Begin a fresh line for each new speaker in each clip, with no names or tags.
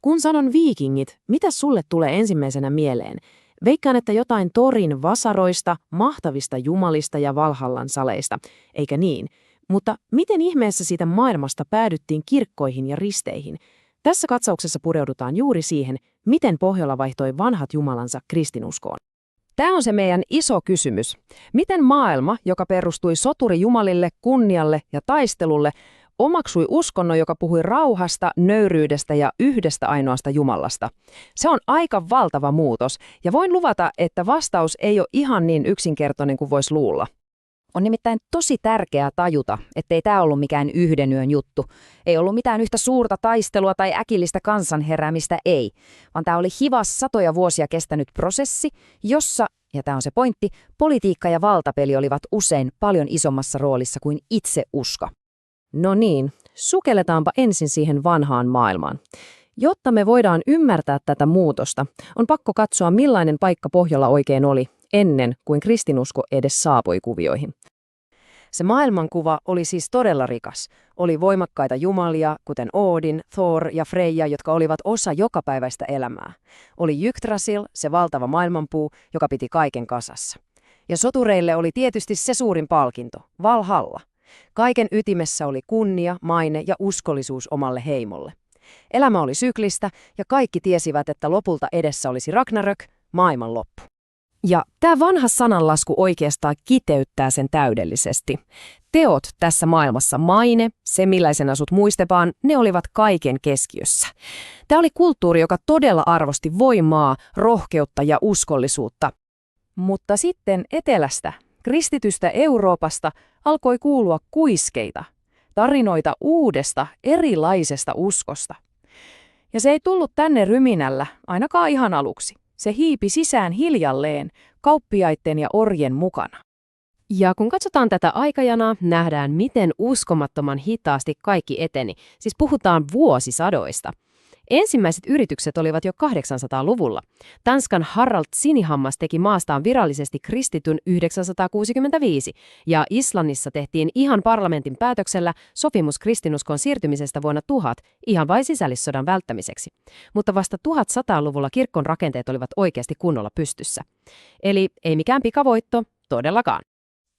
Kun sanon viikingit, mitä sulle tulee ensimmäisenä mieleen? Veikkaan, että jotain Thorin vasaroista, mahtavista jumalista ja Valhallan saleista, eikä niin? Mutta miten ihmeessä siitä maailmasta päädyttiin kirkkoihin ja risteihin? Tässä katsauksessa pureudutaan juuri siihen, miten Pohjola vaihtoi vanhat jumalansa kristinuskoon.
Tämä on se meidän iso kysymys. Miten maailma, joka perustui soturijumalille, kunnialle ja taistelulle, omaksui uskonnon, joka puhui rauhasta, nöyryydestä ja yhdestä ainoasta Jumalasta? Se on aika valtava muutos, ja voin luvata, että vastaus ei ole ihan niin yksinkertainen kuin voisi luulla.
On nimittäin tosi tärkeää tajuta, ettei tämä ollut mikään yhden yön juttu. Ei ollut mitään yhtä suurta taistelua tai äkillistä kansanheräämistä, ei. Vaan tämä oli hivas satoja vuosia kestänyt prosessi, jossa, ja tämä on se pointti, politiikka ja valtapeli olivat usein paljon isommassa roolissa kuin itse usko.
No niin, sukelletaanpa ensin siihen vanhaan maailmaan. Jotta me voidaan ymmärtää tätä muutosta, on pakko katsoa millainen paikka Pohjola oikein oli, ennen kuin kristinusko edes saapui kuvioihin. Se maailmankuva oli siis todella rikas. Oli voimakkaita jumalia, kuten Odin, Thor ja Freja, jotka olivat osa jokapäiväistä elämää. Oli Yggdrasil, se valtava maailmanpuu, joka piti kaiken kasassa. Ja sotureille oli tietysti se suurin palkinto, Valhalla. Kaiken ytimessä oli kunnia, maine ja uskollisuus omalle heimolle. Elämä oli syklistä ja kaikki tiesivät, että lopulta edessä olisi Ragnarök, maailmanloppu.
Ja tämä vanha sananlasku oikeastaan kiteyttää sen täydellisesti. Teot tässä maailmassa, maine, se millaisen asut muistepaan, ne olivat kaiken keskiössä. Tämä oli kulttuuri, joka todella arvosti voimaa, rohkeutta ja uskollisuutta. Mutta sitten etelästä, kristitystä Euroopasta, alkoi kuulua kuiskeita, tarinoita uudesta, erilaisesta uskosta. Ja se ei tullut tänne ryminällä, ainakaan ihan aluksi. Se hiipi sisään hiljalleen, kauppiaitten ja orjen mukana.
Ja kun katsotaan tätä aikajanaa, nähdään, miten uskomattoman hitaasti kaikki eteni. Siis puhutaan vuosisadoista. Ensimmäiset yritykset olivat jo 800-luvulla. Tanskan Harald Sinihammas teki maastaan virallisesti kristityn 965, ja Islannissa tehtiin ihan parlamentin päätöksellä sopimus kristinuskon siirtymisestä vuonna 1000 ihan vain sisällissodan välttämiseksi. Mutta vasta 1100-luvulla kirkon rakenteet olivat oikeasti kunnolla pystyssä. Eli ei mikään pikavoitto, todellakaan.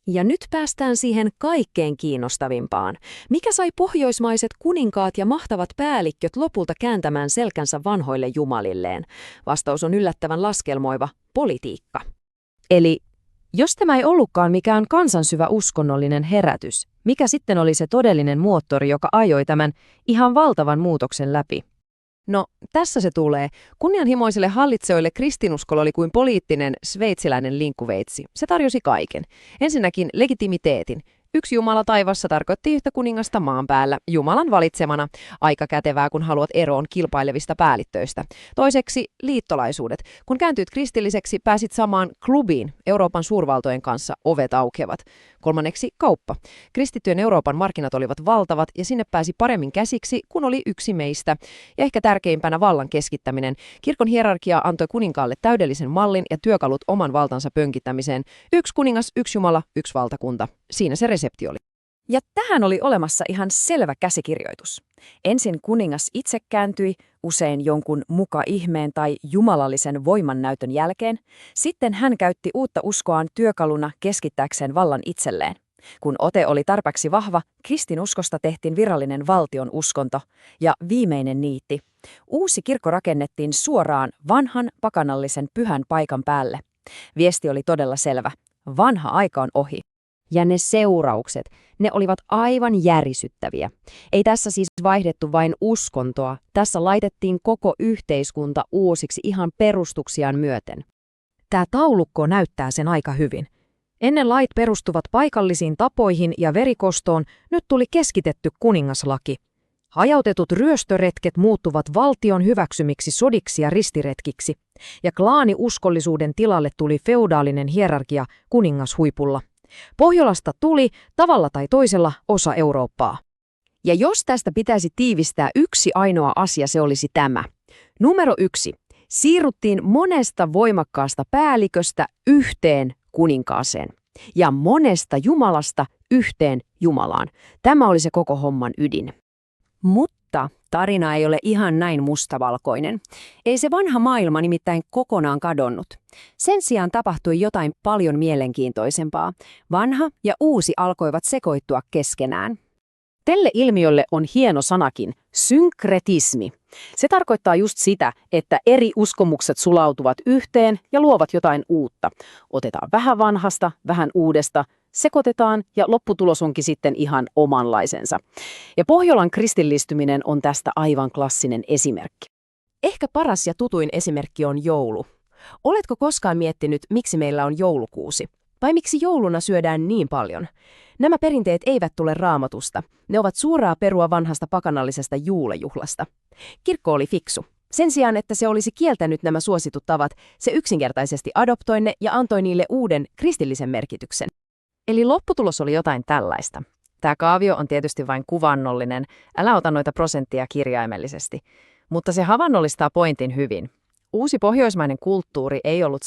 Ja nyt päästään siihen kaikkein kiinnostavimpaan. Mikä sai pohjoismaiset kuninkaat ja mahtavat päälliköt lopulta kääntämään selkänsä vanhoille jumalilleen? Vastaus on yllättävän laskelmoiva: politiikka.
Eli jos tämä ei ollutkaan mikään kansansyvä uskonnollinen herätys, mikä sitten oli se todellinen moottori, joka ajoi tämän ihan valtavan muutoksen läpi?
No, tässä se tulee. Kunnianhimoisille hallitsijoille kristinuskolla oli kuin poliittinen sveitsiläinen linkkuveitsi. Se tarjosi kaiken. Ensinnäkin legitimiteetin. Yksi Jumala taivassa tarkoitti yhtä kuningasta maan päällä, Jumalan valitsemana. Aika kätevää, kun haluat eroon kilpailevista päällitöistä. Toiseksi liittolaisuudet. Kun kääntyit kristilliseksi, pääsit samaan klubiin Euroopan suurvaltojen kanssa, ovet aukeavat. Kolmanneksi kauppa. Kristittyjen Euroopan markkinat olivat valtavat ja sinne pääsi paremmin käsiksi, kun oli yksi meistä. Ja ehkä tärkeimpänä vallan keskittäminen. Kirkon hierarkia antoi kuninkaalle täydellisen mallin ja työkalut oman valtansa pönkittämiseen. Yksi kuningas, yksi Jumala, yksi valtakunta. Siinä se resepti oli.
Ja tähän oli olemassa ihan selvä käsikirjoitus. Ensin kuningas itse kääntyi, usein jonkun muka-ihmeen tai jumalallisen voimannäytön jälkeen. Sitten hän käytti uutta uskoaan työkaluna keskittääkseen vallan itselleen. Kun ote oli tarpeeksi vahva, kristinuskosta tehtiin virallinen valtion uskonto. Ja viimeinen niitti. Uusi kirkko rakennettiin suoraan vanhan pakanallisen pyhän paikan päälle. Viesti oli todella selvä. Vanha aika on ohi.
Ja ne seuraukset, ne olivat aivan järisyttäviä. Ei tässä siis vaihdettu vain uskontoa, tässä laitettiin koko yhteiskunta uusiksi ihan perustuksiaan myöten.
Tämä taulukko näyttää sen aika hyvin. Ennen lait perustuvat paikallisiin tapoihin ja verikostoon, nyt tuli keskitetty kuningaslaki. Hajautetut ryöstöretket muuttuvat valtion hyväksymiksi sodiksi ja ristiretkiksi, ja klaaniuskollisuuden tilalle tuli feudaalinen hierarkia kuningashuipulla. Pohjolasta tuli tavalla tai toisella osa Eurooppaa. Ja jos tästä pitäisi tiivistää yksi ainoa asia, se olisi tämä. Numero 1. Siirryttiin monesta voimakkaasta päälliköstä yhteen kuninkaaseen. Ja monesta Jumalasta yhteen Jumalaan. Tämä oli se koko homman ydin.
Mutta
Mutta tarina ei ole ihan näin mustavalkoinen. Ei se vanha maailma nimittäin kokonaan kadonnut. Sen sijaan tapahtui jotain paljon mielenkiintoisempaa. Vanha ja uusi alkoivat sekoittua keskenään.
Tälle ilmiölle on hieno sanakin, synkretismi. Se tarkoittaa just sitä, että eri uskomukset sulautuvat yhteen ja luovat jotain uutta. Otetaan vähän vanhasta, vähän uudesta, sekoitetaan ja lopputulos onkin sitten ihan omanlaisensa. Ja Pohjolan kristillistyminen on tästä aivan klassinen esimerkki.
Ehkä paras ja tutuin esimerkki on joulu. Oletko koskaan miettinyt, miksi meillä on joulukuusi? Vai miksi jouluna syödään niin paljon? Nämä perinteet eivät tule Raamatusta. Ne ovat suoraa perua vanhasta pakanallisesta juulejuhlasta. Kirkko oli fiksu. Sen sijaan, että se olisi kieltänyt nämä suositut tavat, se yksinkertaisesti adoptoi ne ja antoi niille uuden kristillisen merkityksen.
Eli lopputulos oli jotain tällaista. Tämä kaavio on tietysti vain kuvannollinen, älä ota noita prosenttia kirjaimellisesti. Mutta se havainnollistaa pointin hyvin. Uusi pohjoismainen kulttuuri ei ollut